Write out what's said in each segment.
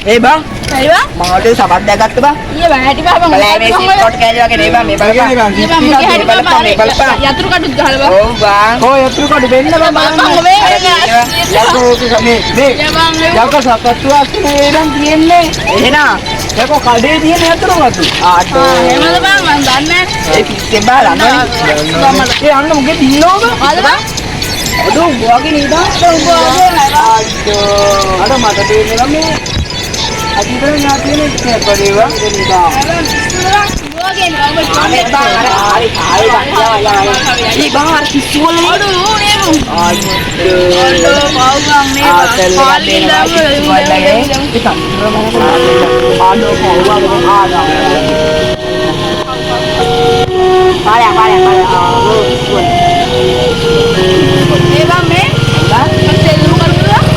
ඒ බං හරි බං මම ඔතේ සබක් දැගත්ත බං ඊයේ බං හැටි බං බලෑ මේ සිප්පොට් කෑලි වගේ නේ බං මේ බලපන් ඊයේ බං මුගේ හැටි බං යතුරු කටුත් ගහලා බං ඔව් බං ඔය යතුරු කඩු වෙන්න බං බලන්න යකෝ මේ යකෝ සපත්තු අස්සේ නේද තියෙන්නේ එහෙනම් යකෝ කඩේ තියෙන යතුරු කඩු ආටෝ එහෙමද බං මම දන්නේ ඒ පිස්සෙන් බලන්න ඒ අන්න මුගේ දින්නෝද ආද බං අඩෝ වගේ නේද උඹ වගේ අඩෝ අර මට තේරෙනවා මේ අදිටන යා තියෙන එක පරිවා දෙන්නා වගේ නේ ඔබ ආනේ බං හරි ඊ බං අර පිස්සු වල අඩු නේ බං ආටෝ පවුගම් මේ ආතල් පාලින් දාමු වලගේ ආඩෝ පොව්වා ආදා පාරේ ඒ බං මේ මැත්තේ දුරු කරුණා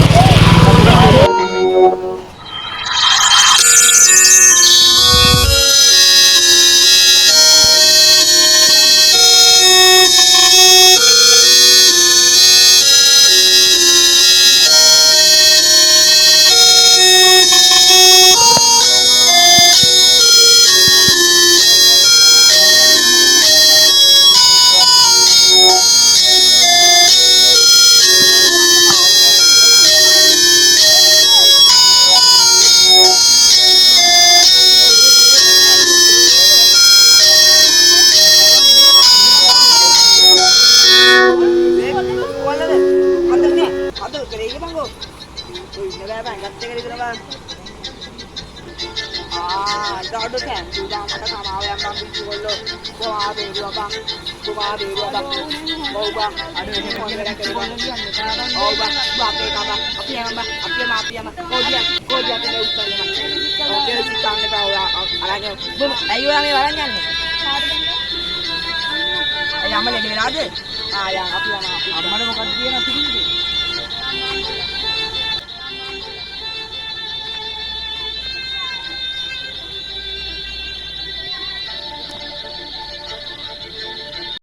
Dado kan, sudah mata sama yang bang bisu kalau bawa berdua bang, bawa bang, ada yang mau berakan bang, oh bang, bapak kabar, apa yang kau dia tidak usah ni, oke kita ni tahu arahnya, ayo yang ni arahnya ni, yang mana dia ada, yang apa mana muka dia